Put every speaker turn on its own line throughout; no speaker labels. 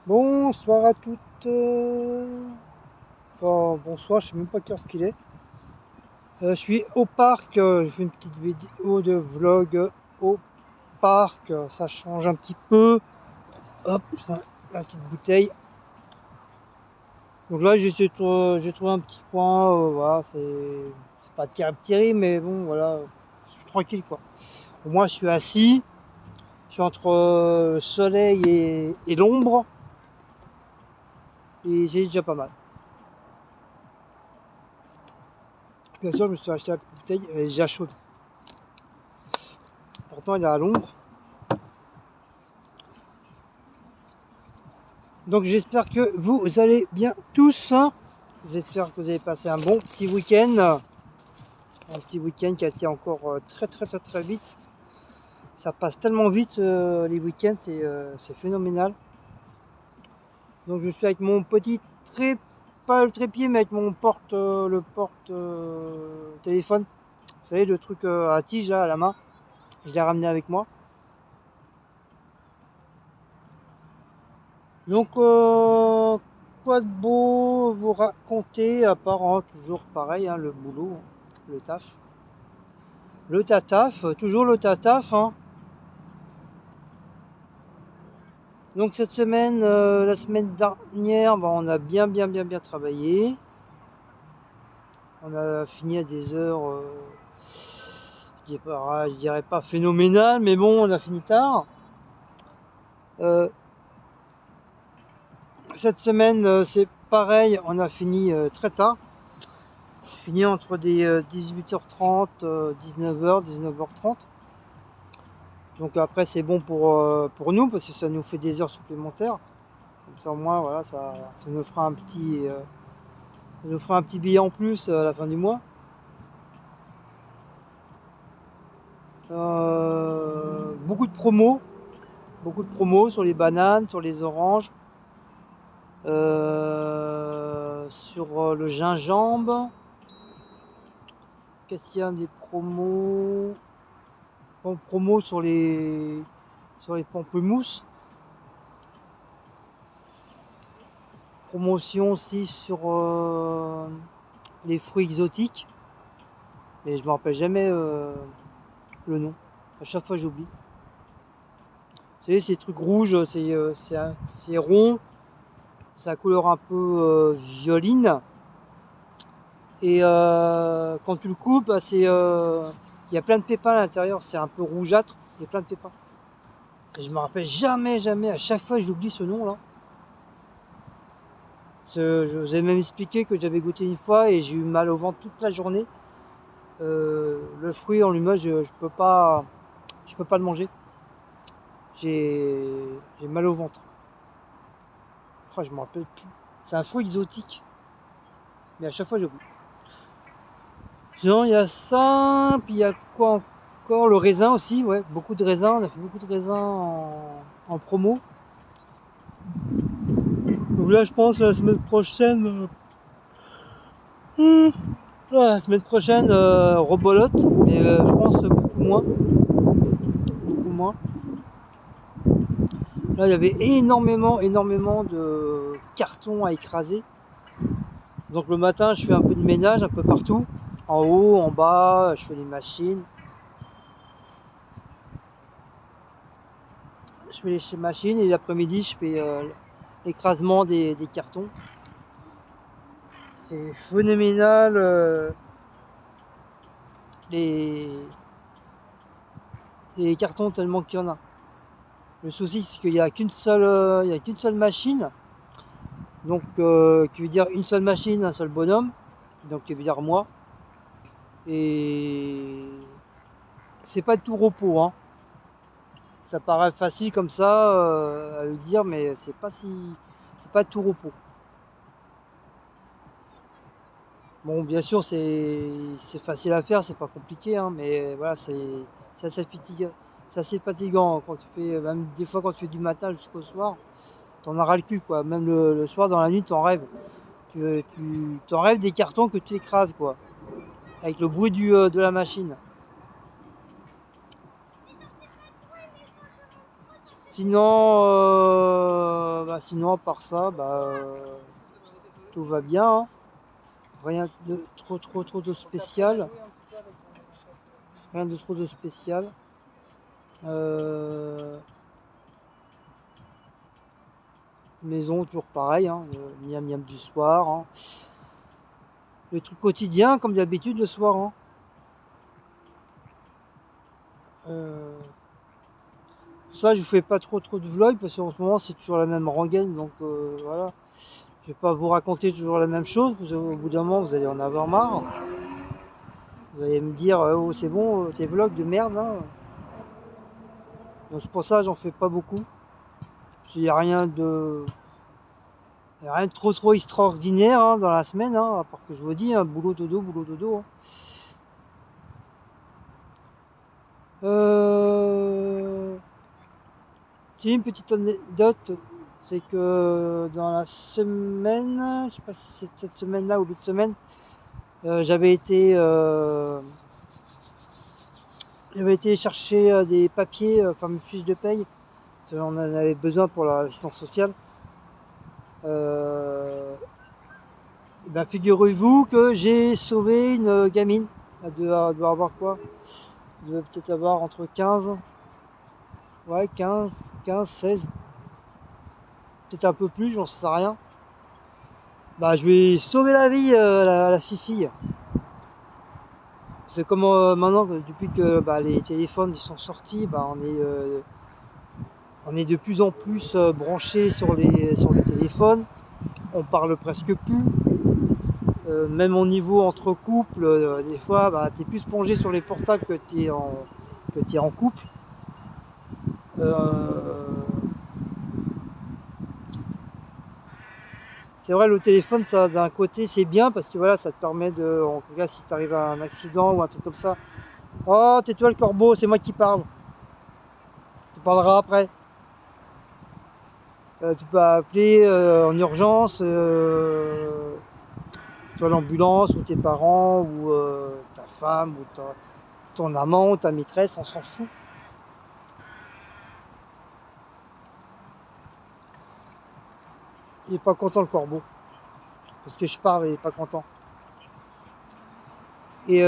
Bonsoir à toutes. Bonsoir, je sais même pas quelle heure qu'il est. Je suis au parc. Je fais une petite vidéo de vlog au parc. Ça change un petit peu. Hop, la petite bouteille. Donc là, j'ai trouvé un petit coin. Voilà, c'est pas terrible, mais bon, voilà, je suis tranquille quoi. Au moins, je suis assis. Je suis entre le soleil et l'ombre. Et j'ai déjà pas mal. Bien sûr, je me suis acheté la petite bouteille. Elle est déjà chaude. Pourtant, elle est à l'ombre. Donc j'espère que vous allez bien tous. J'espère que vous avez passé un bon petit week-end. Un petit week-end qui a été encore très vite. Ça passe tellement vite les week-ends, c'est phénoménal. Donc je suis avec mon petit pas le trépied, mais avec mon le porte téléphone. Vous savez, le truc à tige là, à la main. Je l'ai ramené avec moi. Donc quoi de beau vous raconter à part toujours pareil, hein, le boulot, hein, le taf. Le tataf, toujours le tataf, hein. Donc cette semaine, la semaine dernière, on a bien travaillé. On a fini à des heures, je dirais pas phénoménales, mais bon, on a fini tard. Cette semaine, c'est pareil, on a fini très tard. J'ai fini entre des 18h30, 19h, 19h30. Donc après c'est bon pour nous parce que ça nous fait des heures supplémentaires. Comme ça au moins voilà, ça nous fera un petit billet en plus à la fin du mois. Beaucoup de promos sur les bananes, sur les oranges, sur le gingembre. Qu'est-ce qu'il y a des promos? Promos sur les pamplemousses. Promotion aussi sur les fruits exotiques. Mais je me rappelle jamais le nom. À chaque fois j'oublie. Vous savez, ces trucs rouges, c'est rond. Ça a couleur un peu violine. Et quand tu le coupes, il y a plein de pépins à l'intérieur. C'est un peu rougeâtre. Il y a plein de pépins. Et je me rappelle jamais. À chaque fois j'oublie ce nom là. Je vous ai même expliqué que j'avais goûté une fois et j'ai eu mal au ventre toute la journée. Le fruit en lui-même, je peux pas le manger. J'ai mal au ventre. Oh, je me rappelle plus. C'est un fruit exotique. Mais à chaque fois j'oublie. Sinon il y a ça, puis il y a quoi encore? Le raisin aussi, ouais, beaucoup de raisins. On a fait beaucoup de raisins en promo. Donc là je pense la semaine prochaine. La semaine prochaine, rebolote, mais je pense beaucoup moins. Beaucoup moins. Là, il y avait énormément de cartons à écraser. Donc le matin, je fais un peu de ménage un peu partout. En haut, en bas, je fais les machines. Je fais les machines et l'après-midi, je fais l'écrasement des cartons. C'est phénoménal. Les, les cartons tellement qu'il y en a. Le souci, c'est qu'il n'y a qu'une seule machine. Donc, qui veut dire une seule machine, un seul bonhomme. Donc, qui veut dire moi. Et c'est pas de tout repos, hein. Ça paraît facile comme ça à le dire, mais c'est pas de tout repos. Bon, bien sûr, c'est facile à faire, c'est pas compliqué, hein, mais voilà, c'est assez fatigant. C'est assez fatigant quand tu fais, même des fois quand tu fais du matin jusqu'au soir, t'en auras le cul, quoi. Même le soir, dans la nuit, t'en rêves. Tu t'en rêves des cartons que tu écrases, quoi. Avec le bruit de la machine. Sinon, Bah, sinon, à part ça, tout va bien, hein. Rien de trop de spécial. Rien de trop de spécial. Maison, toujours pareil, hein, miam miam du soir, hein. Les trucs quotidiens, comme d'habitude, le soir, hein. Pour ça, je fais pas trop de vlogs, parce qu'en ce moment, c'est toujours la même rengaine, donc voilà. Je vais pas vous raconter toujours la même chose, parce qu'au bout d'un moment, vous allez en avoir marre. Vous allez me dire, oh, c'est bon, tes vlogs de merde, hein. Donc c'est pour ça que j'en fais pas beaucoup. Il n'y a rien de trop extraordinaire, hein, dans la semaine, hein, à part que je vous dis, hein, boulot dodo, hein. J'ai une petite anecdote, c'est que dans la semaine, je sais pas si c'est cette semaine-là ou l'autre semaine, j'avais été chercher des papiers, enfin mes fiches de paye, parce qu'on en avait besoin pour l'assistance sociale. Figurez-vous que j'ai sauvé une gamine. Elle doit avoir quoi? Elle doit peut-être avoir entre 15, 16, peut-être un peu plus, j'en sais rien. Je lui ai sauvé la vie, la fille. C'est comme maintenant, depuis que les téléphones ils sont sortis, on est de plus en plus branchés sur les téléphones. On parle presque plus. Même au niveau entre couples, des fois, tu es plus plongé sur les portables que tu es en couple. C'est vrai, le téléphone, ça, d'un côté, c'est bien parce que voilà, ça te permet en tout cas, si tu arrives à un accident ou un truc comme ça, oh, tais-toi le corbeau, c'est moi qui parle. Tu parleras après. Tu peux appeler en urgence, soit l'ambulance, ou tes parents, ou ta femme, ou ton amant, ou ta maîtresse, on s'en fout. Il est pas content le corbeau. Parce que je parle, il est pas content. Et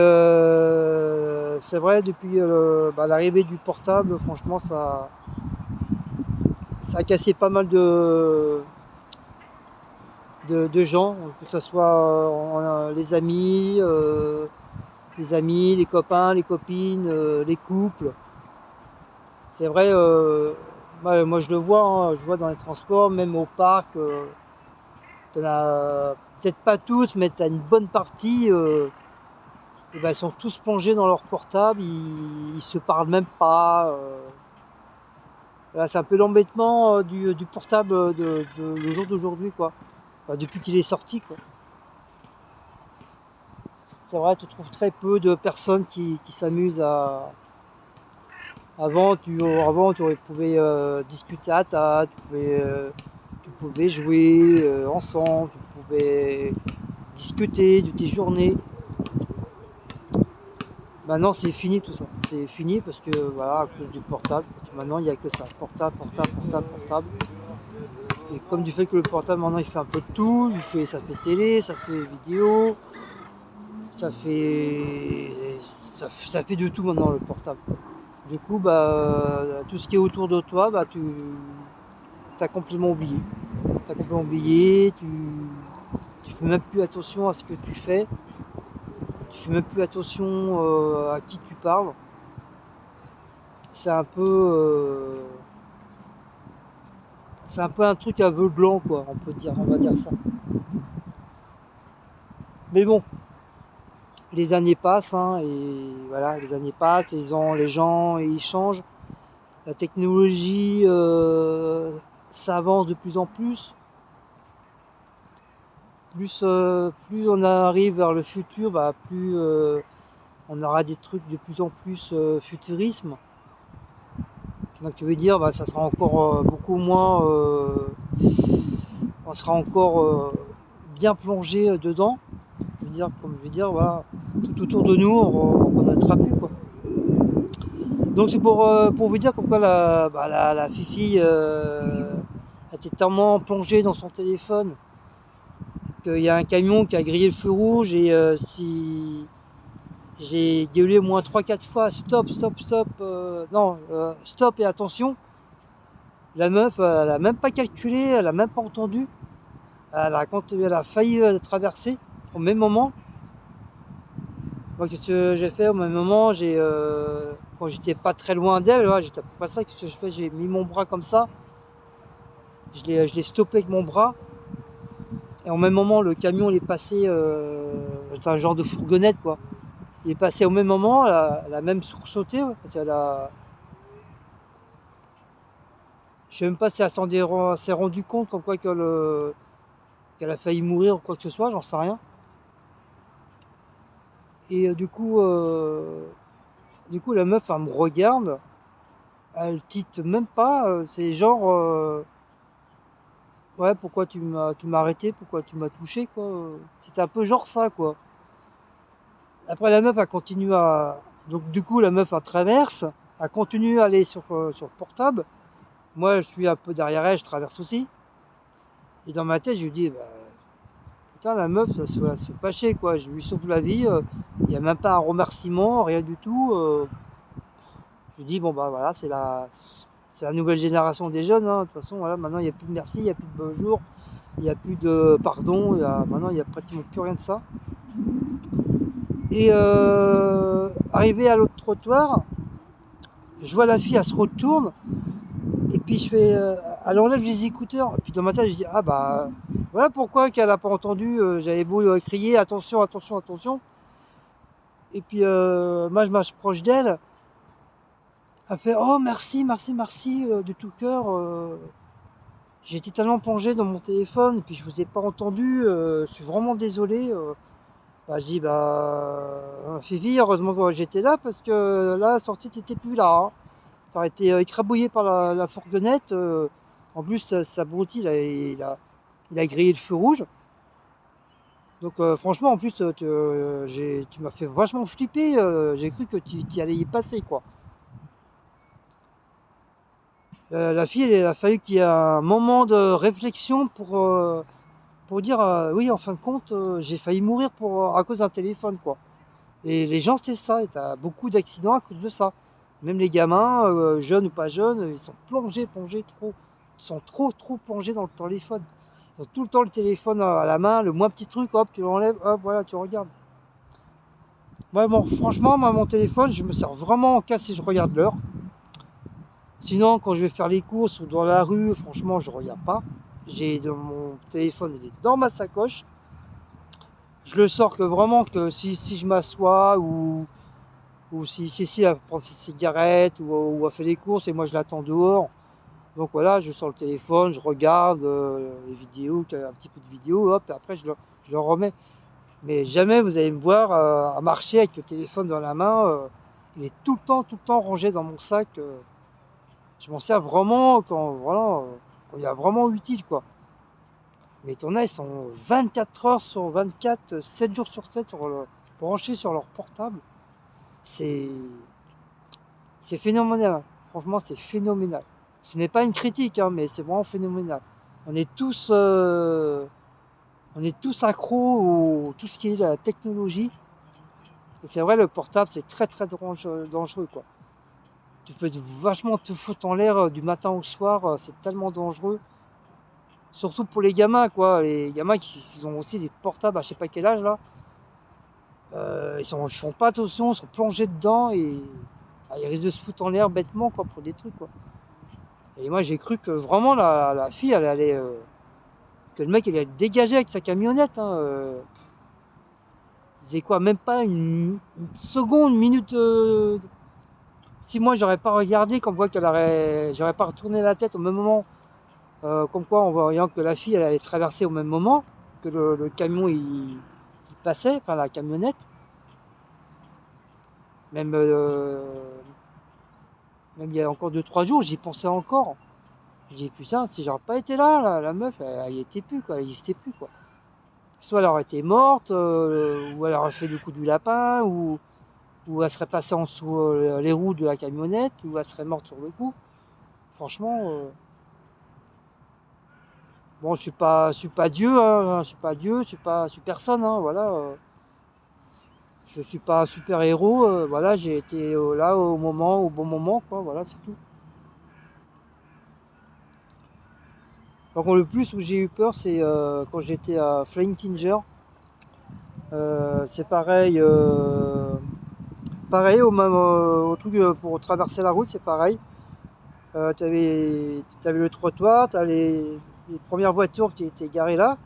c'est vrai, depuis l'arrivée du portable, franchement, ça a cassé pas mal de gens, que ce soit les amis, les copains, les copines, les couples. C'est vrai, moi je le vois, hein, je vois dans les transports, même au parc, t'en as peut-être pas tous, mais t'as une bonne partie, ils sont tous plongés dans leur portable, ils se parlent même pas. Voilà, c'est un peu l'embêtement du portable le jour d'aujourd'hui, quoi. Enfin, depuis qu'il est sorti, quoi. C'est vrai, tu trouves très peu de personnes qui s'amusent à. Avant, tu pouvais discuter à table, tu pouvais jouer ensemble, tu pouvais discuter de tes journées. Maintenant, c'est fini tout ça. C'est fini parce que voilà, à cause du portable. Maintenant, il n'y a que ça. Portable. Et comme du fait que le portable maintenant il fait un peu de tout, ça fait télé, ça fait vidéo, ça fait de tout maintenant le portable. Du coup, tout ce qui est autour de toi, tu as complètement oublié. Tu fais même plus attention à ce que tu fais. Tu fais même plus attention à qui tu parles. C'est un peu un truc aveuglant, quoi, on va dire ça. Mais bon, les années passent, hein, et voilà, les gens ils changent. La technologie s'avance de plus en plus. Plus on arrive vers le futur, plus on aura des trucs de plus en plus futurisme. Donc tu veux dire, ça sera encore beaucoup moins, on sera encore bien plongé dedans. Voilà, tout autour de nous, on ne connaîtra plus, quoi. Donc c'est pour vous dire comme quoi la fifi, elle Elle était tellement plongée dans son téléphone qu'il y a un camion qui a grillé le feu rouge et si j'ai gueulé au moins 3-4 fois stop, stop, stop, stop et attention. La meuf, elle a même pas calculé, elle a même pas entendu. Quand elle a failli traverser au même moment. Moi, qu'est-ce que j'ai fait au même moment? Quand j'étais pas très loin d'elle, j'étais pas ça. Qu'est-ce que je fais? J'ai mis mon bras comme ça. Je l'ai stoppé avec mon bras. Et au même moment, le camion il est passé. C'est un genre de fourgonnette quoi. Il est passé au même moment. Elle a même sursauté. Parce qu'elle a. Je sais même pas si elle s'est rendu compte comme quoi qu'elle a failli mourir ou quoi que ce soit. J'en sais rien. Et du coup, la meuf, elle me regarde. Elle titre même pas. C'est genre. Ouais, pourquoi tu m'as arrêté, pourquoi tu m'as touché, quoi. C'était un peu genre ça, quoi. Après, la meuf a continué à. Donc, du coup, la meuf a traverse, a continué à aller sur le portable. Moi, je suis un peu derrière elle, je traverse aussi. Et dans ma tête, je lui dis, bah, putain, la meuf, ça se fâcher, quoi. Je lui sauve la vie. Il n'y a même pas un remerciement, rien du tout. Je lui dis, bon, bah voilà, c'est la nouvelle génération des jeunes. Hein. De toute façon, voilà, maintenant, il n'y a plus de merci, il n'y a plus de bonjour. Il n'y a plus de pardon, maintenant il n'y a pratiquement plus rien de ça. Et arrivé à l'autre trottoir, je vois la fille, elle se retourne, et puis elle enlève les écouteurs. Et puis dans ma tête, je dis, ah bah, voilà pourquoi qu'elle n'a pas entendu, j'avais beau crier, attention, attention, attention. Et puis moi je m'approche d'elle, elle fait, oh merci, merci, merci, de tout cœur. J'étais tellement plongé dans mon téléphone, et puis je vous ai pas entendu, je suis vraiment désolé. Bah, je dis, Fifi, heureusement que j'étais là parce que là, la sortie, t'étais plus là. Hein. T'aurais été écrabouillé par la fourgonnette. En plus, sa abruti, il a grillé le feu rouge. Donc, franchement, en plus, tu m'as fait vachement flipper. J'ai cru que tu allais y passer, quoi. La fille, il a fallu qu'il y ait un moment de réflexion pour dire, oui, en fin de compte, j'ai failli mourir à cause d'un téléphone, quoi. Et les gens, c'est ça, et t'as beaucoup d'accidents à cause de ça. Même les gamins, jeunes ou pas jeunes, ils sont plongés trop. Ils sont trop plongés dans le téléphone. Ils ont tout le temps le téléphone à la main, le moins petit truc, hop, tu l'enlèves, hop, voilà, tu regardes. Moi, bon, franchement, moi, mon téléphone, je me sers vraiment en cas si je regarde l'heure. Sinon, quand je vais faire les courses ou dans la rue, franchement, je regarde pas. Mon téléphone, il est dans ma sacoche. Je le sors que vraiment que si je m'assois ou si elle prend ses cigarettes ou elle fait des courses et moi je l'attends dehors. Donc voilà, je sors le téléphone, je regarde les vidéos, un petit peu de vidéos, hop, et après je le remets. Mais jamais vous allez me voir à marcher avec le téléphone dans la main. Il est tout le temps rangé dans mon sac. Je m'en sers vraiment quand il y a vraiment utile, quoi. Mais ton ils sont 24 heures sur 24, 7 jours sur 7 branchés sur leur portable. C'est phénoménal. Franchement, c'est phénoménal. Ce n'est pas une critique, hein, mais c'est vraiment phénoménal. On est tous, accros à tout ce qui est la technologie. Et c'est vrai, le portable, c'est très dangereux, quoi. Tu peux vachement te foutre en l'air du matin au soir, c'est tellement dangereux. Surtout pour les gamins, quoi. Les gamins qui ont aussi des portables à je sais pas quel âge, là. Ils font pas attention, ils sont plongés dedans et ils risquent de se foutre en l'air bêtement, quoi, pour des trucs, quoi. Et moi, j'ai cru que vraiment la fille, elle allait. Que le mec, il allait dégager avec sa camionnette. Hein, il faisait quoi? Même pas une seconde, une minute. Si moi, j'aurais pas regardé, comme quoi j'aurais pas retourné la tête au même moment. Comme quoi, en voyant que la fille, elle allait traverser au même moment que le camion, il passait, enfin la camionnette. Même, même il y a encore 2-3 jours, j'y pensais encore. Je dis putain, si j'aurais pas été là, la meuf, elle y était plus, quoi, elle existait plus, quoi. Soit elle aurait été morte, ou elle aurait fait le coup du lapin, ou elle serait passée en dessous les roues de la camionnette, ou elle serait morte sur le coup. Franchement, Bon, je suis pas Dieu, hein, je suis pas Dieu, je suis personne, hein, voilà. Je suis pas un super héros, voilà, j'ai été là au bon moment, quoi, voilà, c'est tout. Par contre, le plus où j'ai eu peur, c'est quand j'étais à Flying Tinger. C'est pareil, pareil au truc pour traverser la route, c'est pareil. T'avais le trottoir, t'as les premières voitures qui étaient garées là,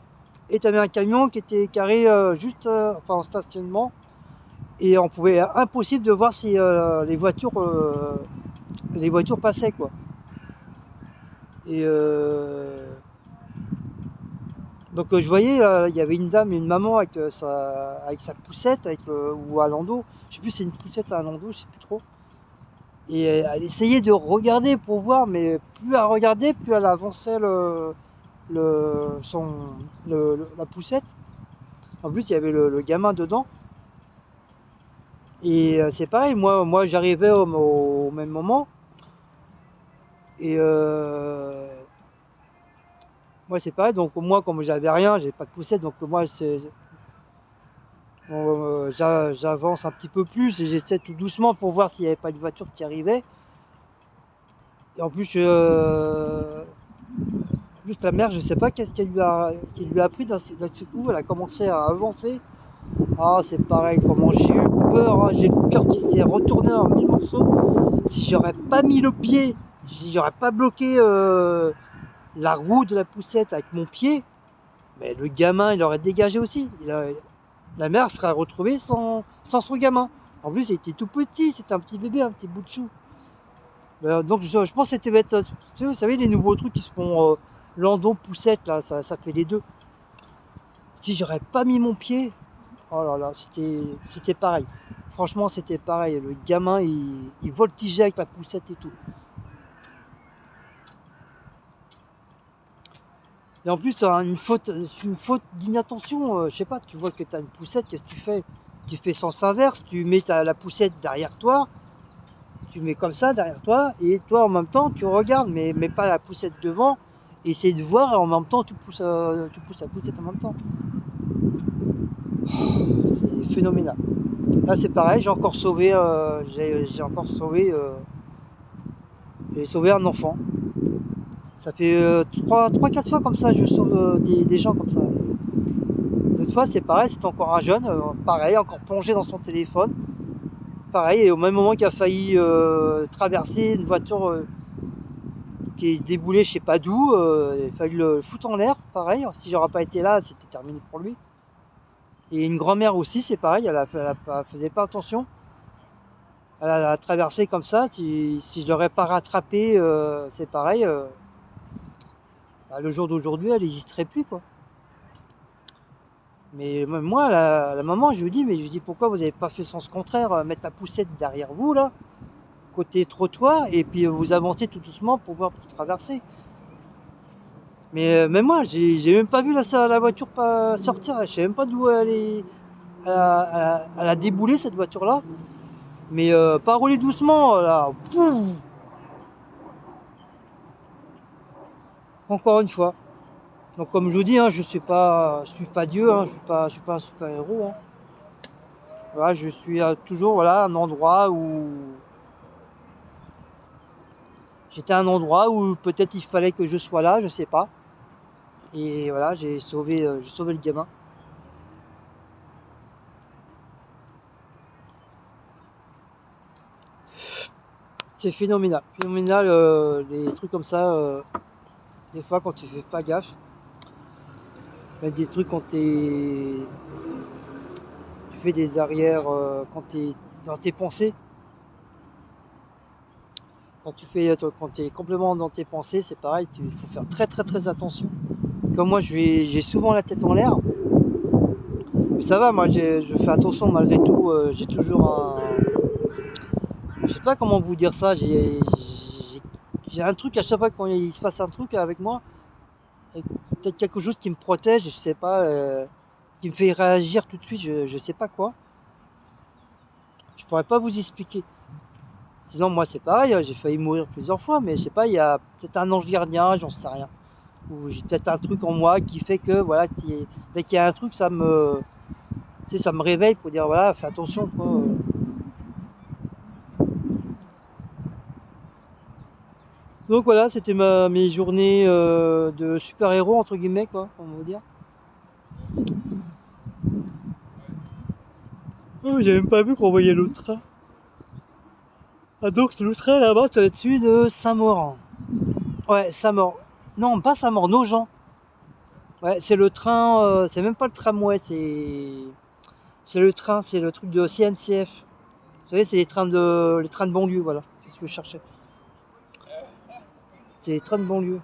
et t'avais un camion qui était garé juste enfin, en stationnement, et on pouvait impossible de voir si les voitures passaient quoi. Et donc je voyais, il y avait une dame et une maman avec sa poussette, ou un landau, je sais plus si c'est une poussette ou un landau, je sais plus trop. Et elle essayait de regarder pour voir, mais plus elle regardait, plus elle avançait le, son, la poussette. En plus, il y avait le gamin dedans. Et c'est pareil, moi j'arrivais au même moment. Et moi c'est pareil, donc moi comme j'avais rien, j'ai pas de poussette, donc moi j'avance un petit peu plus et j'essaie tout doucement pour voir s'il n'y avait pas de voiture qui arrivait. Et en plus la mère, je sais pas qu'est-ce qu'elle lui a pris d'un ce coup, elle a commencé à avancer. Ah, c'est pareil, comment j'ai eu peur, hein, j'ai le cœur qui s'est retourné en mille morceaux. Si j'aurais pas mis le pied, si j'aurais pas bloqué la roue de la poussette avec mon pied, mais le gamin il aurait dégagé aussi. La mère serait retrouvée sans son gamin. En plus, il était tout petit, c'était un petit bébé, un petit bout de chou. Donc je pense que c'était bête. Vous savez, les nouveaux trucs qui se font landau, poussette, là, ça fait les deux. Si j'aurais pas mis mon pied, oh là là, c'était pareil. Franchement, c'était pareil. Le gamin, il voltigeait avec la poussette et tout. Et en plus, une faute d'inattention. Je sais pas, tu vois que tu as une poussette, qu'est-ce que tu fais? Tu fais sens inverse, tu mets la poussette derrière toi, tu mets comme ça derrière toi, et toi en même temps, tu regardes, mais pas la poussette devant, et essaye de voir, et en même temps, tu pousses la poussette en même temps. C'est phénoménal. Là, c'est pareil, j'ai sauvé un enfant. Ça fait 3-4 fois comme ça, je sauve des gens comme ça. L'autre fois, c'est pareil, c'était encore un jeune, pareil, encore plongé dans son téléphone. Pareil, et au même moment qu'il a failli traverser une voiture qui est déboulée je sais pas d'où, il a fallu le foutre en l'air, pareil. Si j'aurais pas été là, c'était terminé pour lui. Et une grand-mère aussi, c'est pareil, elle faisait pas attention. Elle a traversé comme ça, si je l'aurais pas rattrapé, c'est pareil. Le jour d'aujourd'hui, elle n'hésiterait plus, quoi. Mais même moi, la maman, je lui dis, pourquoi vous n'avez pas fait sens contraire, mettre la poussette derrière vous, là, côté trottoir, et puis vous avancez tout doucement pour traverser. Mais même moi, j'ai même pas vu la voiture pas sortir, je sais même pas d'où elle est. Elle a déboulé cette voiture-là, mais pas rouler doucement, là. Pouf. Encore une fois. Donc comme je vous dis, hein, je suis pas Dieu, hein, je suis pas un super héros, hein. Voilà, je suis toujours voilà un endroit où j'étais à un endroit où peut-être il fallait que je sois là, je sais pas. Et voilà, j'ai sauvé le gamin. C'est phénoménal, phénoménal les trucs comme ça. Des fois quand tu fais pas gaffe, même des trucs quand tu fais des arrières, quand tu es dans tes pensées, quand tu es complètement dans tes pensées, c'est pareil, il faut faire très très très attention. Comme moi, j'ai souvent la tête en l'air. Mais ça va, moi je fais attention malgré tout. J'ai toujours je sais pas comment vous dire ça. J'ai un truc à chaque fois quand il se passe un truc avec moi, peut-être quelque chose qui me protège, je sais pas, qui me fait réagir tout de suite, je sais pas quoi. Je pourrais pas vous expliquer. Sinon, moi c'est pareil, j'ai failli mourir plusieurs fois, mais je sais pas, il y a peut-être un ange gardien, j'en sais rien. Ou j'ai peut-être un truc en moi qui fait que voilà, dès qu'il y a un truc, ça me, tu sais, ça me réveille pour dire voilà, fais attention quoi. Donc voilà, c'était mes journées de super-héros entre guillemets quoi, on va dire. Oh, j'ai même pas vu qu'on voyait le train. Ah donc le train là-bas, ça va être celui de Saint-Maur. Ouais, Saint-Maur. Non, pas Saint-Maur, Nogent. Ouais, c'est le train, c'est même pas le tramway, c'est le train, c'est le truc de CNCF. Vous savez, c'est les trains de banlieue, voilà. C'est ce que je cherchais. C'est les trains de banlieue.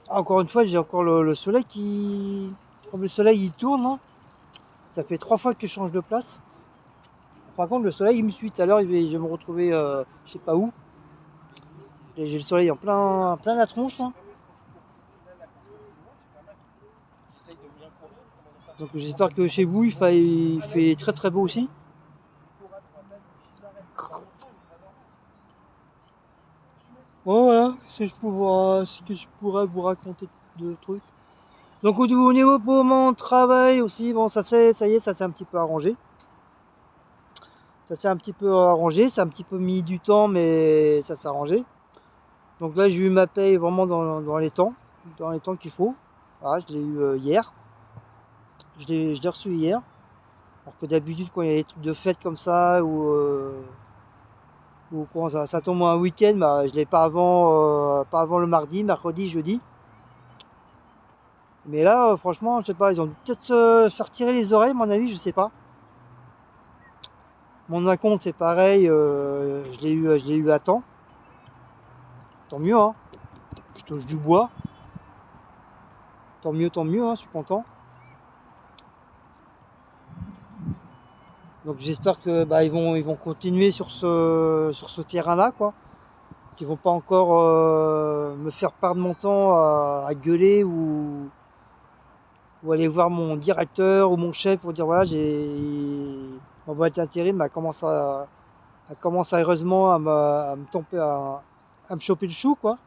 Ah, encore une fois, j'ai encore le soleil qui. Comme le soleil il tourne, hein, ça fait 3 fois que je change de place. Par contre, le soleil il me suit. Tout à l'heure, je vais me retrouver je sais pas où. Et j'ai le soleil en plein la tronche là. Donc j'espère que chez vous il fait très très beau aussi. Bon, voilà, ce que je pourrais vous raconter de trucs. Donc au niveau pour mon travail aussi, bon ça y est, ça s'est un petit peu arrangé. Ça s'est un petit peu arrangé, ça a un petit peu mis du temps, mais ça s'est arrangé. Donc là j'ai eu ma paye vraiment dans les temps qu'il faut. Voilà, je l'ai eu hier. Je l'ai reçu hier. Alors que d'habitude quand il y a des trucs de fête comme ça ou quand ça tombe un week-end, bah, je l'ai pas avant le mardi, mercredi, jeudi. Mais là, franchement, je sais pas, ils ont peut-être faire tirer les oreilles, à mon avis, je sais pas. Mon acompte, c'est pareil, je l'ai eu à temps. Tant mieux, hein. Je touche du bois. Tant mieux, hein, je suis content. Donc j'espère que bah, ils vont continuer sur ce terrain-là, quoi. Qu'ils vont pas encore me faire perdre mon temps à gueuler ou aller voir mon directeur ou mon chef pour dire voilà, ma boîte d'intérim a commencé sérieusement à me tomber à me choper le chou, quoi.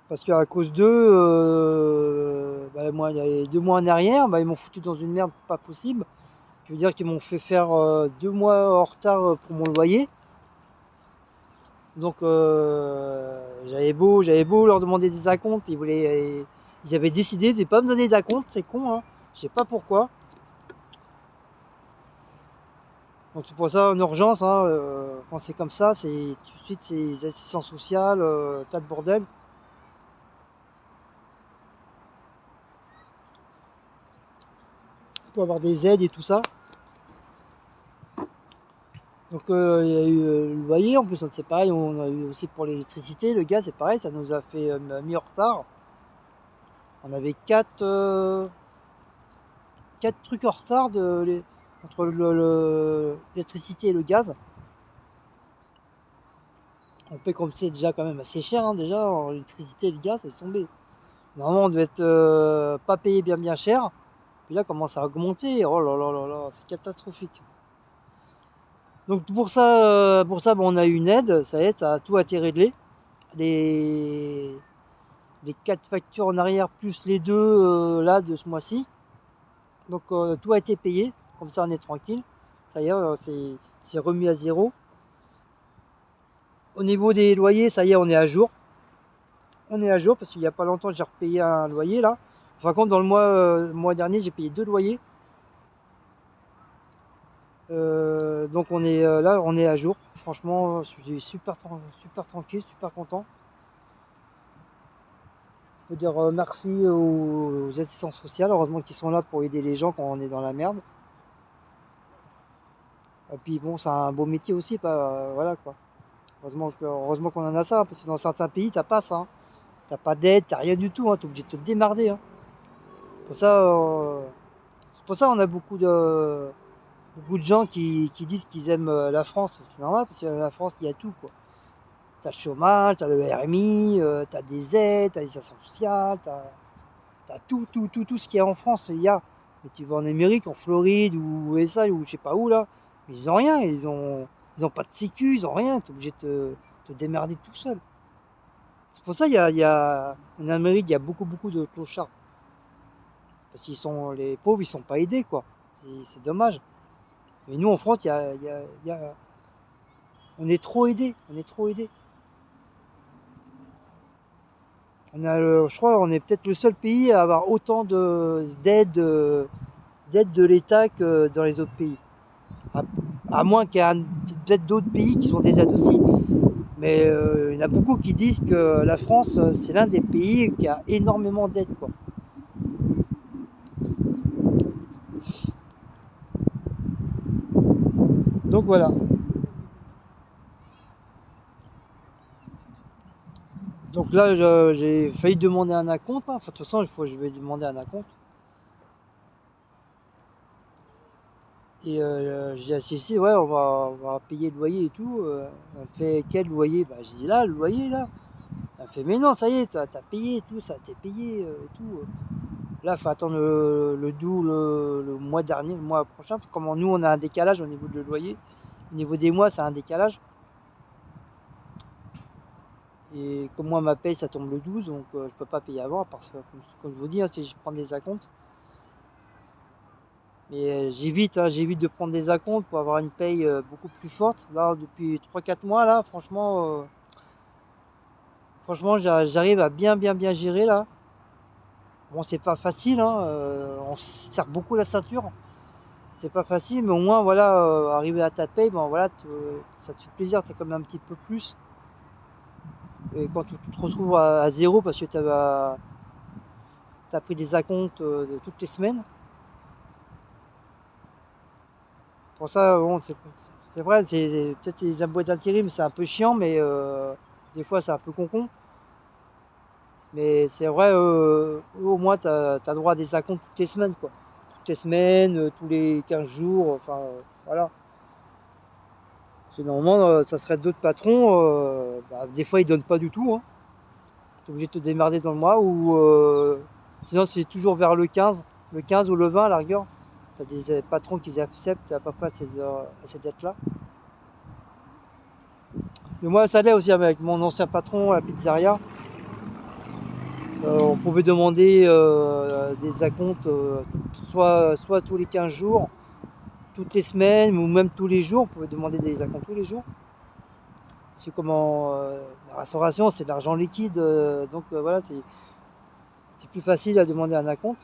Parce qu'à cause d'eux, bah, moi, il y a 2 mois en arrière, bah, ils m'ont foutu dans une merde pas possible. Je veux dire qu'ils m'ont fait faire 2 mois en retard pour mon loyer. Donc j'avais beau leur demander des acomptes, ils avaient décidé de ne pas me donner d'acompte, c'est con, hein. Je sais pas pourquoi. Donc c'est pour ça en urgence, hein, quand c'est comme ça, c'est tout de suite c'est assistants sociales, tas de bordel. Pour avoir des aides et tout ça. Donc il y a eu le loyer, en plus c'est pareil, on a eu aussi pour l'électricité, le gaz c'est pareil, ça nous a fait mis en retard. On avait 4 trucs en retard entre l'électricité et le gaz. On paie comme c'est déjà quand même assez cher, hein, déjà, l'électricité et le gaz, c'est tombé. Normalement on devait être pas payé bien cher. Puis là commence à augmenter, oh là là là là, c'est catastrophique. Donc pour ça bon, on a eu une aide, ça y est, ça a tout été réglé. Les, les 4 factures en arrière plus les 2 là de ce mois-ci. Donc tout a été payé, comme ça on est tranquille. Ça y est, c'est remis à zéro. Au niveau des loyers, ça y est, on est à jour. On est à jour parce qu'il n'y a pas longtemps j'ai repayé un loyer là. Par contre dans le mois dernier j'ai payé 2 loyers. Donc on est là, on est à jour. Franchement, je suis super tranquille, super content. Je veux dire merci aux assistants sociaux, heureusement qu'ils sont là pour aider les gens quand on est dans la merde. Et puis bon, c'est un beau métier aussi, pas, voilà quoi. Heureusement qu'on en a ça, parce que dans certains pays, t'as pas ça, hein. T'as pas d'aide, t'as rien du tout, hein. T'es obligé de te démerder, hein. Pour ça, c'est pour ça on a beaucoup de gens qui disent qu'ils aiment la France. C'est normal, parce que la France, il y a tout, quoi. T'as le chômage, t'as le RMI, t'as des aides, t'as des assistants sociales, t'as tout ce qu'il y a en France, il y a. Mais tu vas en Amérique, en Floride ou USA ou je sais pas où là, mais ils ont rien, ils ont pas de sécu, ils ont rien, tu es obligé de te démerder tout seul. C'est pour ça en Amérique, il y a beaucoup de clochards. Parce qu'ils sont les pauvres, ils sont pas aidés quoi. C'est dommage. Et nous en France, on est trop aidés, on est trop aidés. Je crois qu'on est peut-être le seul pays à avoir autant d'aide de l'État que dans les autres pays. À moins qu'il y ait peut-être d'autres pays qui ont des aides aussi. Mais il y en a beaucoup qui disent que la France, c'est l'un des pays qui a énormément d'aides, quoi. Donc voilà. Donc là, j'ai failli demander un acompte. Enfin, de toute façon, je vais demander un acompte. Et j'ai dit à Cécile, ouais, on va payer le loyer et tout. Elle me fait, quel loyer? Bah, j'ai dit, là, le loyer, là. Elle me fait, mais non, ça y est, t'as payé et tout, ça a été payé et tout. Là, il faut attendre le mois dernier, le mois prochain. Parce que comme nous, on a un décalage au niveau de loyer. Au niveau des mois, c'est un décalage. Et comme moi, ma paye, ça tombe le 12, donc je peux pas payer avant, parce que, comme je vous dis, si je prends des acomptes. Mais j'évite de prendre des acomptes pour avoir une paye beaucoup plus forte. Là, depuis 3-4 mois, là, franchement, j'arrive à bien gérer, là. Bon, c'est pas facile, hein, on se serre beaucoup la ceinture. C'est pas facile, mais au moins, voilà, arriver à ta paye, bon, voilà, ça te fait plaisir, t'as comme un petit peu plus. Et quand tu te retrouves à zéro parce que t'as pris des acomptes de toutes les semaines. Pour ça, bon, c'est vrai, peut-être les abois d'intérim, c'est un peu chiant, mais des fois, c'est un peu con. Mais c'est vrai, au moins, tu as droit à des acomptes toutes les semaines, quoi. Toutes les semaines, tous les 15 jours, enfin, voilà. Parce que normalement, ça serait d'autres patrons, des fois, ils donnent pas du tout, hein. Tu es obligé de te démerder dans le mois, ou sinon, c'est toujours vers le 15 ou le 20 à la rigueur. Tu as des patrons qui acceptent à peu près à ces dates-là. Mais moi, ça allait aussi avec mon ancien patron à la pizzeria. On pouvait demander des acomptes soit tous les 15 jours, toutes les semaines, ou même tous les jours. On pouvait demander des acomptes tous les jours. C'est comment la restauration, c'est de l'argent liquide, donc voilà, c'est plus facile à demander un acompte.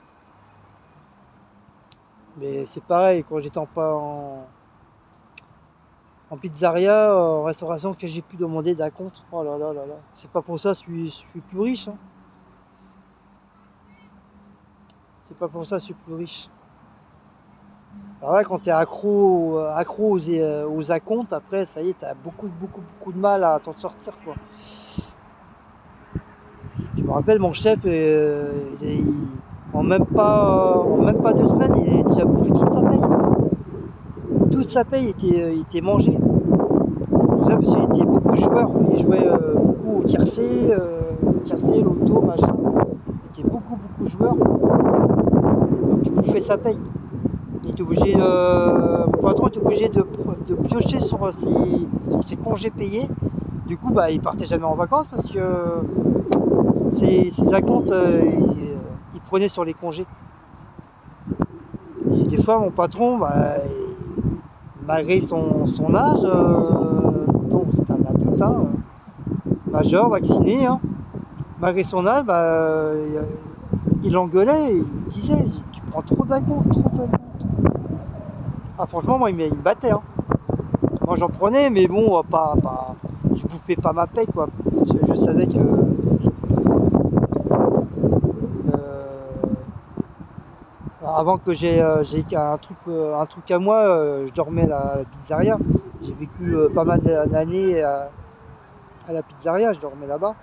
Mais c'est pareil, quand j'étais en pizzeria, en restauration, que j'ai pu demander d'acompte. Oh là là là là. C'est pas pour ça que je suis plus riche, hein. C'est pas pour ça que je suis plus riche. Alors là, quand tu es accro aux acomptes, après, ça y est, tu as beaucoup de mal à t'en sortir, quoi. Je me rappelle, mon chef, en même pas 2 semaines, il a déjà bouffé toute sa paye. Toute sa paye était mangée. Tout ça parce qu'il était beaucoup joueur. Il jouait beaucoup au tiercé, l'auto, machin. Il était beaucoup joueur. Donc il bouffait sa paye. Mon patron était obligé de piocher sur ses congés payés. Du coup, il partait jamais en vacances parce que ses acomptes, il prenait sur les congés. Et des fois, mon patron, malgré son âge, pourtant c'est un adulte, hein, majeur, vacciné, hein, malgré son âge, il engueulait, il disait, tu prends trop d'acomptes. Ah, franchement, moi, il me battait, hein. Moi, j'en prenais, mais bon, je bouffais pas ma paye, quoi. Je savais que avant que j'ai un truc à moi, je dormais à la pizzeria. J'ai vécu pas mal d'années à la pizzeria, je dormais là-bas.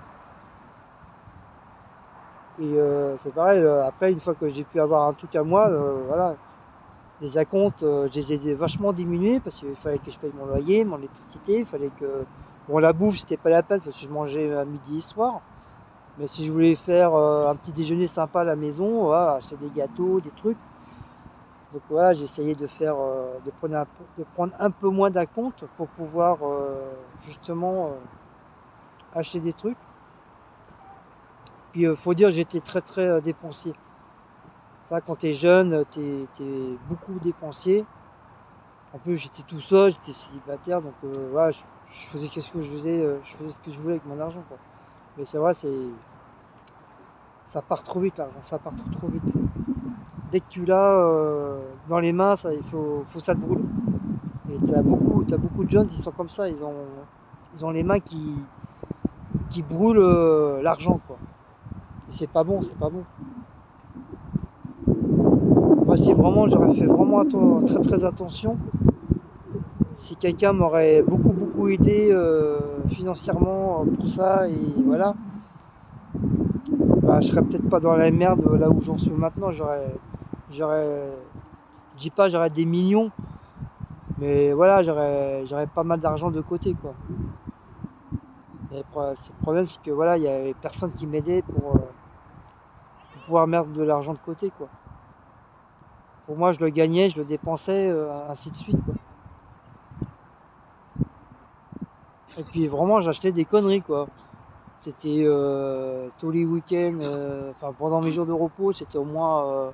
Et c'est pareil, après, une fois que j'ai pu avoir un truc à moi, voilà, les acomptes, je les ai vachement diminués parce qu'il fallait que je paye mon loyer, mon électricité, il fallait que... Bon, la bouffe, c'était pas la peine parce que je mangeais à midi et soir. Mais si je voulais faire un petit déjeuner sympa à la maison, voilà, acheter des gâteaux, des trucs, Donc voilà, j'ai essayé de faire, de prendre un peu moins d'acompte pour pouvoir justement acheter des trucs. Puis faut dire, j'étais très dépensier. Ça, quand t'es jeune, t'es beaucoup dépensier. En plus, j'étais tout seul, j'étais célibataire, donc voilà, je faisais ce que je faisais, je faisais ce que je voulais avec mon argent, quoi. Mais c'est vrai, ça part trop vite l'argent, ça part trop vite. Dès que tu l'as dans les mains, il faut ça te brûle. Et t'as beaucoup de jeunes qui sont comme ça, ils ont les mains qui brûlent l'argent, quoi. Et c'est pas bon, c'est pas bon. Moi, si vraiment j'aurais fait vraiment très attention, si quelqu'un m'aurait beaucoup aidé financièrement pour ça, et voilà, bah, je serais peut-être pas dans la merde là où j'en suis maintenant. Je dis pas j'aurais des millions, mais voilà, j'aurais pas mal d'argent de côté, quoi. Et le problème, c'est que voilà, il y avait personne qui m'aidait pour pouvoir mettre de l'argent de côté, quoi. Pour moi, je le gagnais, je le dépensais, ainsi de suite, quoi. Et puis vraiment, j'achetais des conneries, quoi. C'était tous les week-ends, enfin pendant mes jours de repos, c'était au moins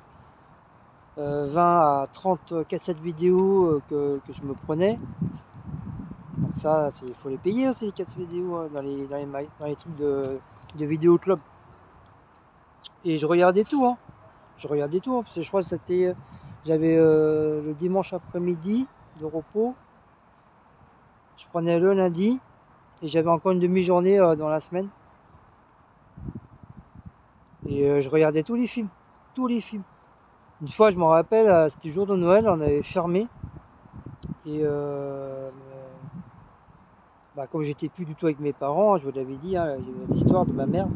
20 à 30 cassettes vidéo que je me prenais. Donc ça, il faut les payer aussi, les cassettes vidéo, hein, dans les trucs de vidéo club. Et je regardais tout, hein. Je regardais tout, hein, parce que je crois que j'avais le dimanche après-midi de repos. Je prenais le lundi et j'avais encore une demi-journée dans la semaine. Et je regardais tous les films. Tous les films. Une fois, je me rappelle, c'était le jour de Noël, on avait fermé. Et bah, comme j'étais plus du tout avec mes parents, je vous l'avais dit, hein, l'histoire de ma mère.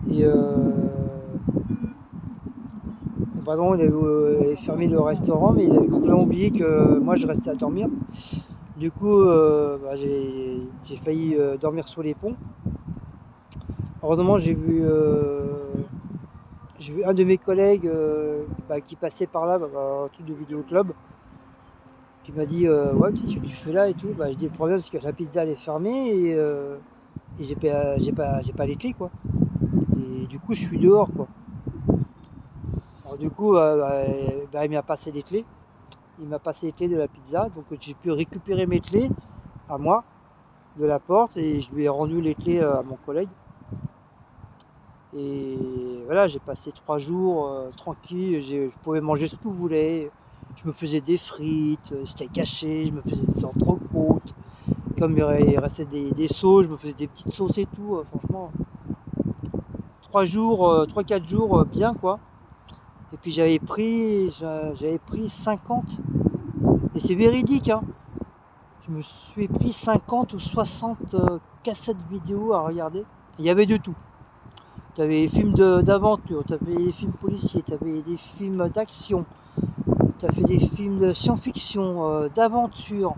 Et pardon, il avait fermé le restaurant, mais il avait complètement oublié que moi je restais à dormir. Du coup, bah, j'ai failli dormir sur les ponts. Heureusement, j'ai vu un de mes collègues bah, qui passait par là, un truc de vidéo club, qui m'a dit ouais, qu'est-ce que tu fais là et tout. Bah, je dis le problème, c'est que la pizza elle est fermée et j'ai pas les clés, quoi. Et du coup, je suis dehors, quoi. Alors du coup, bah, il m'a passé les clés. Il m'a passé les clés de la pizza, donc j'ai pu récupérer mes clés à moi de la porte et je lui ai rendu les clés à mon collègue. Et voilà, j'ai passé 3 jours tranquille, je pouvais manger ce que je voulais. Je me faisais des frites, steak haché, je me faisais des entrecôtes. Comme il restait des sauces, je me faisais des petites sauces et tout, franchement. 3-4 jours bien, quoi. Et puis j'avais pris 50, et c'est véridique, hein. Je me suis pris 50 ou 60 cassettes vidéo à regarder. Il y avait de tout. Tu avais des films d'aventure, tu avais des films policiers, tu avais des films d'action, tu avais des films de science-fiction, d'aventure.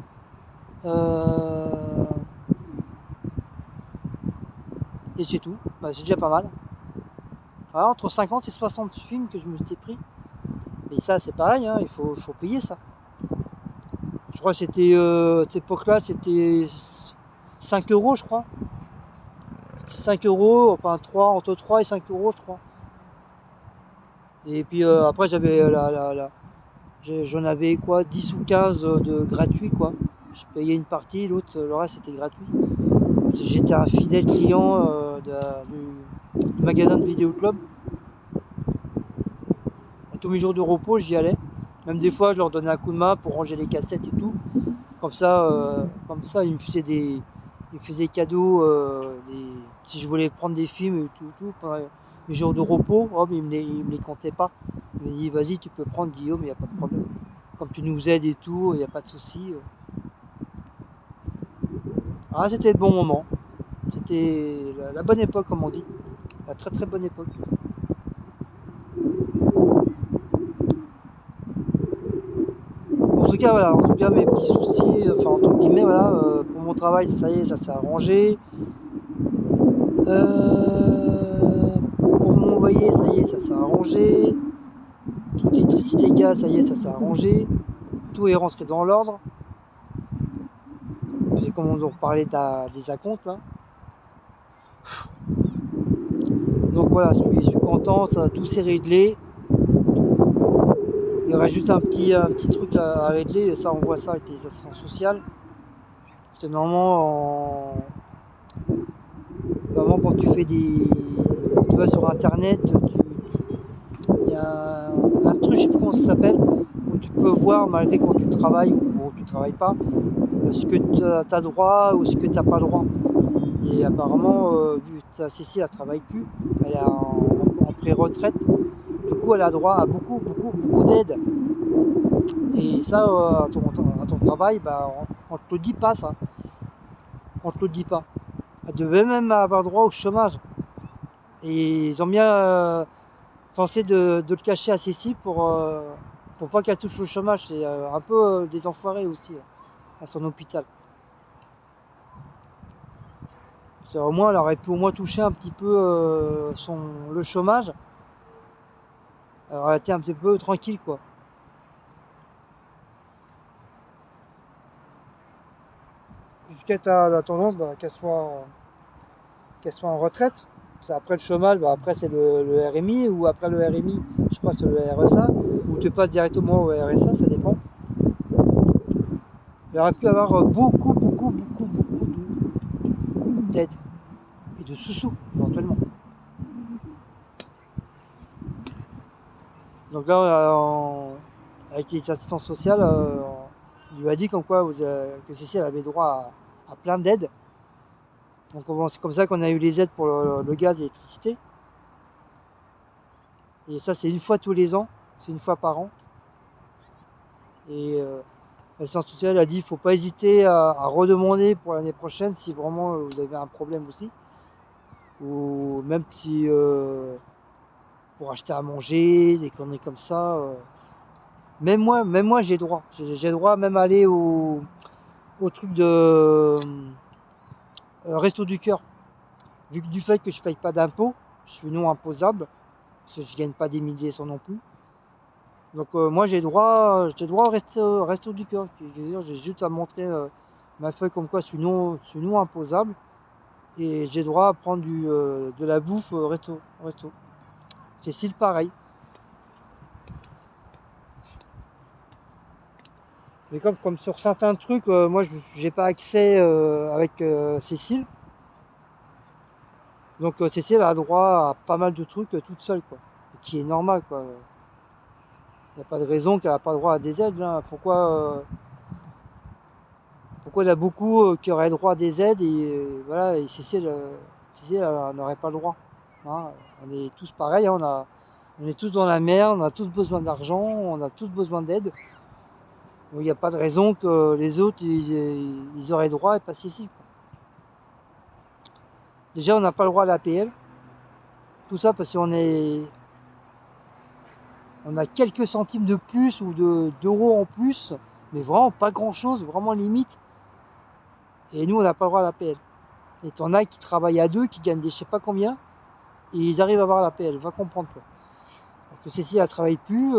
Et c'est tout. Bah, c'est déjà pas mal. Voilà, entre 50 et 60 films que je me suis pris. Et ça, c'est pareil, hein, il faut payer ça. Je crois que c'était, cette époque-là, c'était 5 euros, je crois. 5 euros, enfin entre 3 et 5 euros, je crois. Et puis après, j'en avais quoi, 10 ou 15 de gratuits, quoi. Je payais une partie, l'autre, le reste c'était gratuit. J'étais un fidèle client du magasin de vidéo club. À tous mes jours de repos, j'y allais. Même des fois, je leur donnais un coup de main pour ranger les cassettes et tout. Comme ça, ils me faisaient cadeau. Si je voulais prendre des films et tout pendant mes jours de repos, oh, mais ils me les comptaient pas. Ils me disaient, vas-y, tu peux prendre, Guillaume, il n'y a pas de problème. Comme tu nous aides et tout, il n'y a pas de souci. Ah, c'était le bon moment. C'était la bonne époque, comme on dit. La très bonne époque. En tout cas, voilà, en tout cas, mes petits soucis, enfin, entre guillemets, voilà, pour mon travail, ça y est, ça s'est arrangé. Pour mon loyer, ça y est, ça s'est arrangé. côté électricité et gaz, ça y est, ça s'est arrangé. Tout est rentré dans l'ordre. C'est comme on parlait des acomptes là. Donc voilà, je suis content, ça, tout s'est réglé. Il reste juste un petit truc à régler, et ça on voit ça avec les assistants sociales. C'est normalement quand tu fais tu vas sur internet, il y a un truc, je sais plus comment ça s'appelle, où tu peux voir malgré quand tu travailles ou tu travailles pas, ce que tu as droit ou ce que tu n'as pas droit. Et apparemment, vu que Cécile elle travaille plus, elle est en pré-retraite, du coup elle a droit à beaucoup d'aides. Et ça, à ton travail, bah, on te le dit pas ça. On te le dit pas. Elle devait même avoir droit au chômage. Et ils ont bien tenté de le cacher à Cécile pour pas qu'elle touche le chômage. C'est un peu des enfoirés aussi à son hôpital. Au moins, elle aurait pu au moins toucher un petit peu le chômage. Elle aurait été un petit peu tranquille, quoi. Jusqu'à attendant qu'elle soit en retraite. Après le chômage, après c'est le RMI, ou après le RMI, je crois c'est le RSA, ou tu passes directement au RSA, ça dépend. Il aurait pu avoir beaucoup d'aide et de sous-sous éventuellement. Donc là, avec les assistantes sociales, il lui a dit comme quoi que Cécile avait droit à plein d'aides. Donc c'est comme ça qu'on a eu les aides pour le gaz et l'électricité. Et ça c'est une fois tous les ans, c'est une fois par an. Et l'assistante sociale a dit qu'il ne faut pas hésiter à redemander pour l'année prochaine si vraiment vous avez un problème aussi. Ou même si pour acheter à manger, des conneries comme ça. Même moi j'ai droit. J'ai droit même à aller au truc de Resto du Cœur. Vu que du fait que je ne paye pas d'impôts, je suis non imposable, parce que je ne gagne pas des milliers sans non plus. Donc moi j'ai droit au resto du Cœur. J'ai juste à montrer ma feuille comme quoi je suis non imposable. Et j'ai droit à prendre de la bouffe resto. Cécile pareil. Mais comme sur certains trucs, moi j'ai pas accès avec Cécile. Donc Cécile a droit à pas mal de trucs toute seule, quoi. Et qui est normal, quoi. Il n'y a pas de raison qu'elle n'a pas droit à des aides. Là. Pourquoi il y en a beaucoup qui auraient droit à des aides et voilà, et Cécile n'aurait pas le droit. Hein. On est tous pareils, hein, on est tous dans la merde, on a tous besoin d'argent, on a tous besoin d'aide. Donc il n'y a pas de raison que les autres ils auraient droit et pas Cécile. Déjà on n'a pas le droit à l'APL. Tout ça parce qu'on a quelques centimes de plus ou d'euros en plus, mais vraiment pas grand chose, vraiment limite. Et nous on n'a pas le droit à l'APL. Et t'en as qui travaillent à deux, qui gagnent des je sais pas combien, et ils arrivent à avoir l'APL, va comprendre quoi. Alors que Cécile elle travaille plus,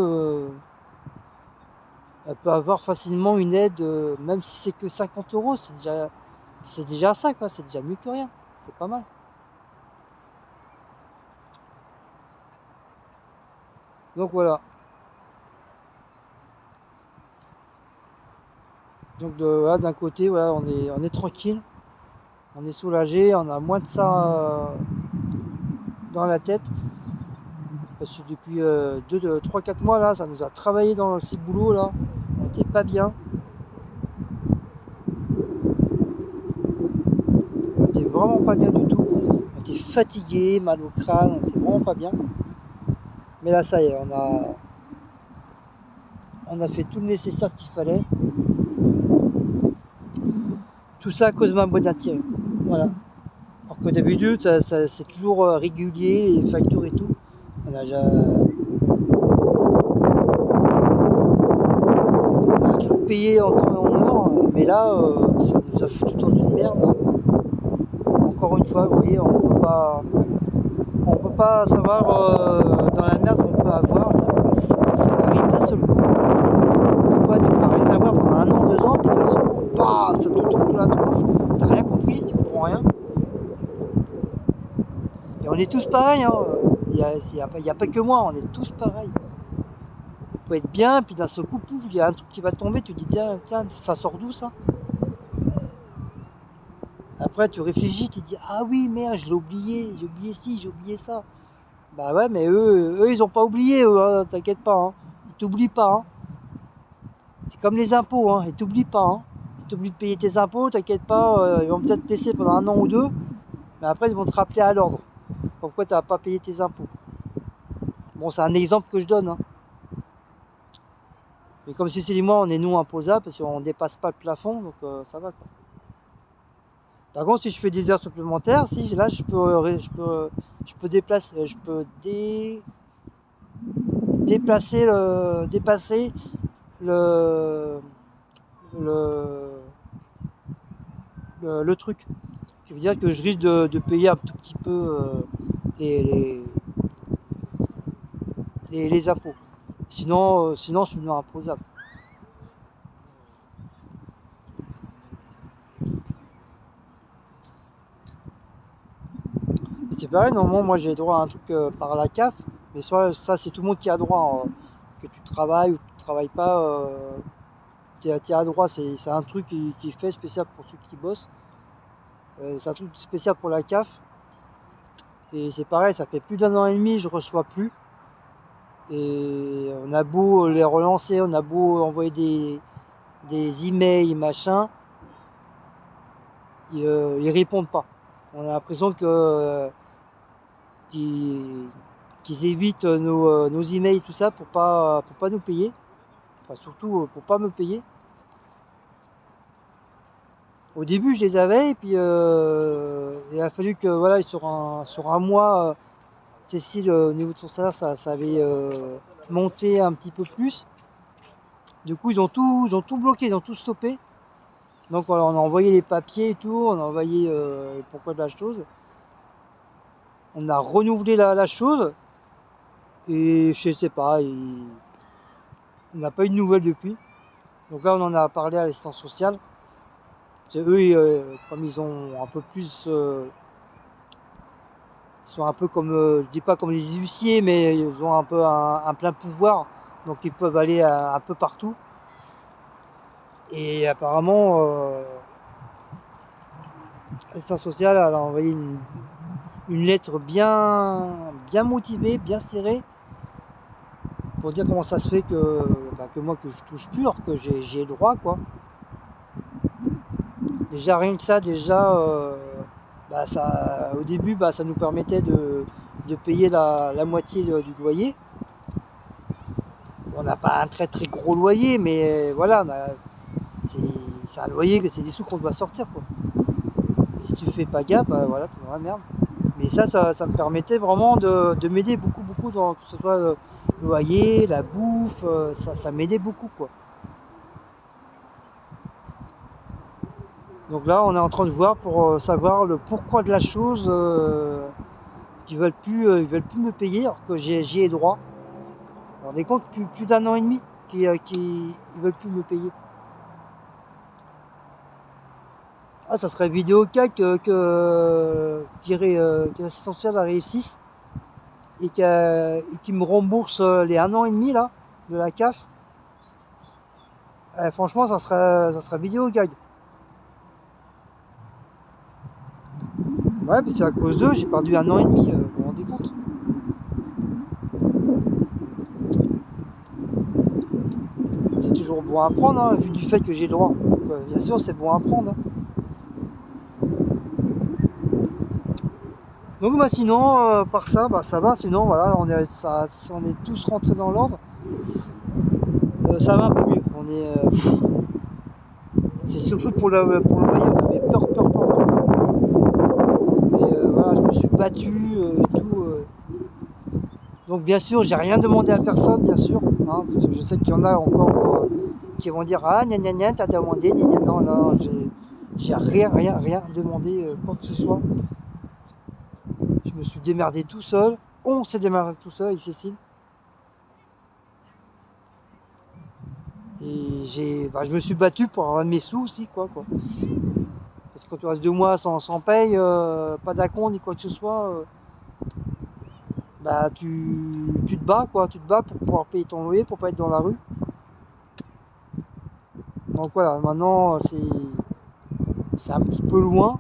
elle peut avoir facilement une aide, même si c'est que 50 euros, c'est déjà ça quoi, c'est déjà mieux que rien, c'est pas mal. Donc voilà. Donc voilà, d'un côté, voilà, on est tranquille, on est soulagé, on a moins de ça dans la tête. Parce que depuis 3-4 mois là, ça nous a travaillé dans ces boulots là, on était pas bien. On était vraiment pas bien du tout. On était fatigué, mal au crâne, on était vraiment pas bien. Mais là ça y est, on a fait tout le nécessaire qu'il fallait. Tout ça à cause de ma boîte d'intérim. Voilà. Alors qu'au début, c'est toujours régulier, les factures et tout. On a toujours payé en temps et en heure, mais là, ça nous a foutu dans une merde. Encore une fois, vous voyez, on peut pas savoir dans la merde qu'on peut avoir. Ça seul coup. Tu vois, tu peux rien avoir pendant 1 an, 2 ans, puis d'un seul coup, bah, ça te tombe sur la tronche, t'as rien compris, tu comprends rien. Et on est tous pareils, hein. Il y a pas que moi, on est tous pareils. On peut être bien, puis d'un seul coup, pouf, il y a un truc qui va tomber, tu te dis tiens, ça sort d'où ça? Après tu réfléchis, tu te dis ah oui merde, je l'ai oublié, j'ai oublié ci, j'ai oublié ça. Bah ouais, mais eux ils ont pas oublié, eux, hein, t'inquiète pas, hein. Ils t'oublient pas, hein. C'est comme les impôts, hein, ils t'oublient pas, hein. Ils t'oublient de payer tes impôts, t'inquiète pas, ils vont peut-être te laisser pendant 1 an ou 2, mais après ils vont te rappeler à l'ordre. Comme quoi tu n'as pas payé tes impôts. Bon, c'est un exemple que je donne, hein. Mais comme Cécile et moi, on est non imposables parce qu'on ne dépasse pas le plafond, donc ça va quoi. Par contre, si je fais des heures supplémentaires, si là je peux dépasser le, le, le truc. Ce qui veut dire que je risque de payer un tout petit peu les, les impôts. Sinon, je suis non imposable. C'est pareil, normalement, moi j'ai droit à un truc par la CAF, mais soit ça, c'est tout le monde qui a droit, que tu travailles ou que tu travailles pas, tu as droit. C'est un truc qui est fait spécial pour ceux qui bossent. C'est un truc spécial pour la CAF. Et c'est pareil, ça fait plus d'1 an et demi, je reçois plus. Et on a beau les relancer, on a beau envoyer des emails, machin, ils répondent pas. On a l'impression que qu'ils évitent nos emails, tout ça, pour pas nous payer. Enfin, surtout pour pas me payer. Au début, je les avais, et puis il a fallu que, voilà, sur un mois, Cécile, au niveau de son salaire, ça avait monté un petit peu plus. Du coup, ils ont tout bloqué, ils ont tout stoppé. Donc, voilà, on a envoyé les papiers et tout, on a envoyé pourquoi de la chose. On a renouvelé la chose, et je sais pas, on n'a pas eu de nouvelles depuis. Donc là, on en a parlé à l'assistance sociale. C'est eux, comme ils ont un peu plus, ils sont un peu comme, je dis pas comme les huissiers, mais ils ont un peu un plein pouvoir, donc ils peuvent aller un peu partout. Et apparemment, l'assistance sociale, elle a envoyé une lettre bien motivée, bien serrée, pour dire comment ça se fait que moi que je touche plus, alors que j'ai le droit quoi. Déjà rien que ça, au début, ça nous permettait de payer la moitié du loyer. On n'a pas un très très gros loyer, mais voilà, c'est un loyer, c'est des sous qu'on doit sortir quoi. Et si tu fais pas gaffe, voilà, t'es dans la merde. Mais ça me permettait vraiment de m'aider beaucoup dans, que ce soit le loyer, la bouffe, ça m'aidait beaucoup quoi. Donc là, on est en train de voir pour savoir le pourquoi de la chose. Ils veulent plus me payer alors que j'y ai droit. Vous vous rendez compte, plus d'1 an et demi qu'ils veulent plus me payer. Ah, ça serait Vidéoca que l'assistance sociale réussisse et qui me rembourse les 1 an et demi là de la CAF. Franchement, ça serait Vidéogag. Ouais, puis c'est à cause d'eux, j'ai perdu 1 an et demi, vous vous rendez compte? C'est toujours bon à prendre, hein, vu du fait que j'ai le droit. Donc, bien sûr, c'est bon à prendre. Hein. Donc sinon, par ça, ça va. Sinon, voilà, on est tous rentrés dans l'ordre. Ça va un peu mieux. C'est surtout pour le loyer, on avait peur. Mais voilà, je me suis battu et tout. Donc bien sûr, j'ai rien demandé à personne, bien sûr. Hein, parce que je sais qu'il y en a encore qui vont dire ah gna t'as demandé, gna non, j'ai rien demandé quoi que ce soit. Je me suis démerdé tout seul. On s'est démerdé tout seul avec Cécile. Et je me suis battu pour avoir mes sous aussi, quoi. Parce que quand tu restes 2 mois sans paye, pas d'acompte ni quoi que ce soit, tu te bats, quoi. Tu te bats pour pouvoir payer ton loyer, pour pas être dans la rue. Donc voilà, maintenant c'est un petit peu loin.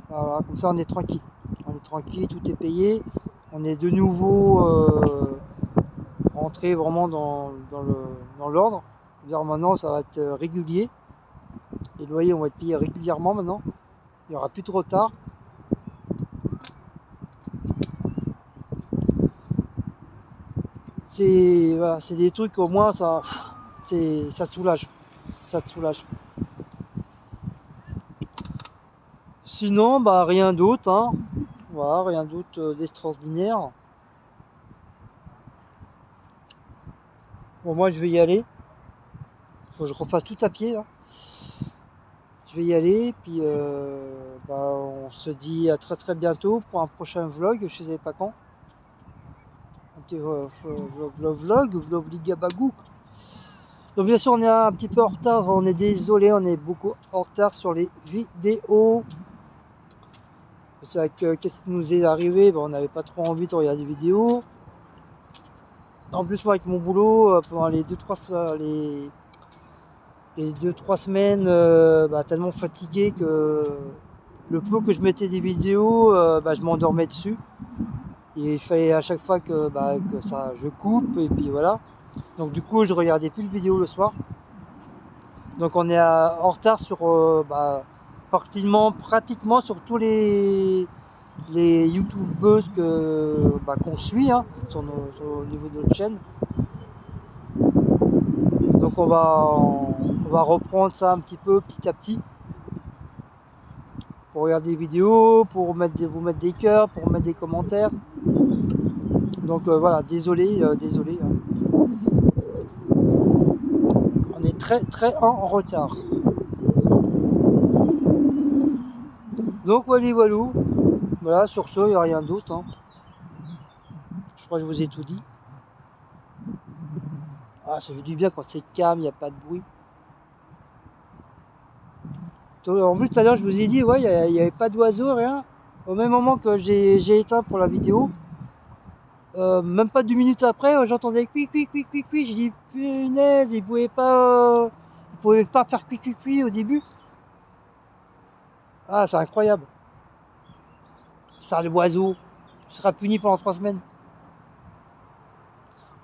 Voilà, comme ça on est tranquille. On est tranquille, tout est payé. On est de nouveau rentré vraiment dans l'ordre. Maintenant ça va être régulier. Les loyers vont être payés régulièrement maintenant. Il n'y aura plus de retard. Voilà, c'est des trucs au moins ça te soulage. Ça te soulage. Sinon, rien d'autre, hein. Voilà, rien d'autre d'extraordinaire. Bon, moi je vais y aller. Faut que je refasse tout à pied là. Je vais y aller, puis on se dit à très très bientôt pour un prochain vlog, je sais pas quand. Un petit vlog ligabagouk. Donc bien sûr on est un petit peu en retard, on est désolé, on est beaucoup en retard sur les vidéos. C'est vrai que qu'est-ce qui nous est arrivé, on n'avait pas trop envie de regarder des vidéos. En plus moi avec mon boulot, pendant les 2-3 semaines, tellement fatigué que le peu que je mettais des vidéos, je m'endormais dessus. Et il fallait à chaque fois que je coupe, et puis voilà. Donc du coup je regardais plus de vidéos le soir. Donc on est en retard sur pratiquement sur tous les youtubeuses qu'on suit, hein, au niveau de notre chaîne. Donc on va reprendre ça un petit peu petit à petit, pour regarder des vidéos, pour vous mettre des cœurs, pour mettre des commentaires. Donc voilà, désolé, désolé, hein. On est très très en retard. Donc voilou, voilà, sur ce, il n'y a rien d'autre, hein. Je crois que je vous ai tout dit. Ah, ça fait du bien quand c'est calme, il n'y a pas de bruit. En plus tout à l'heure je vous ai dit, ouais, il n'y avait pas d'oiseaux, rien. Au même moment que j'ai éteint pour la vidéo, même pas 2 minutes après, j'entendais cuit. J'ai dit punaise, il pouvait pas faire cuit au début. Ah, c'est incroyable. Ça, l'oiseau sera puni pendant 3 semaines.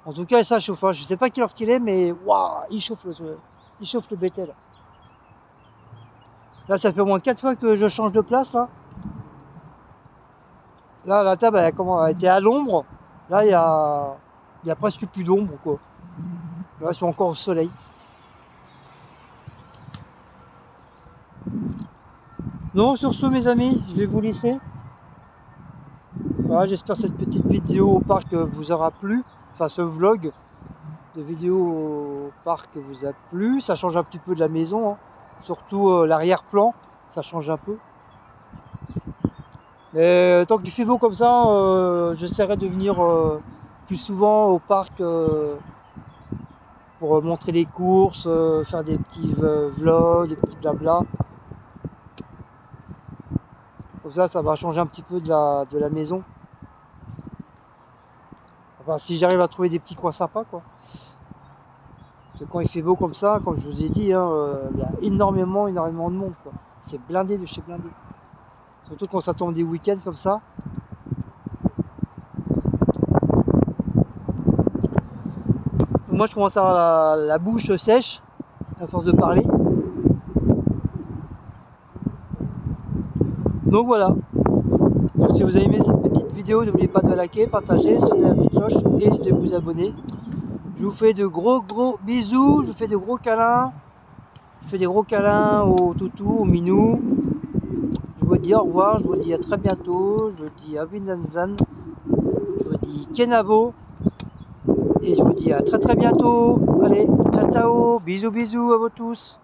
En tout cas, ça chauffe, hein. Je sais pas quelle heure qu'il est, mais waouh, il chauffe le bétel. Là, ça fait au moins 4 fois que je change de place là. Là, la table, elle était à l'ombre. Là, il y a presque plus d'ombre, quoi. Là, ils sont encore au soleil. Non, sur ce, mes amis, je vais vous laisser. Voilà, j'espère que cette petite vidéo au parc vous aura plu. Enfin, ce vlog de vidéo au parc vous a plu. Ça change un petit peu de la maison, hein. Surtout l'arrière-plan, ça change un peu. Mais tant qu'il fait beau comme ça, j'essaierai de venir plus souvent au parc pour montrer les courses, faire des petits vlogs, des petits blabla. Comme ça va changer un petit peu de la maison. Enfin, si j'arrive à trouver des petits coins sympas, quoi. Parce que quand il fait beau comme ça, comme je vous ai dit, hein, il y a énormément de monde, quoi. C'est blindé de chez blindé. Surtout quand ça tombe des week-ends comme ça. Moi, je commence à avoir la bouche sèche à force de parler. Donc voilà. Donc, si vous avez aimé cette petite vidéo, n'oubliez pas de liker, partager, sonner la petite cloche et de vous abonner. Je vous fais de gros bisous, je vous fais de gros câlins. Je fais des gros câlins au toutou, au minou. Je vous dis au revoir, je vous dis à très bientôt. Je vous dis à Windanzan. Je vous dis Kenavo. Et je vous dis à très très bientôt. Allez, ciao ciao, bisous à vous tous.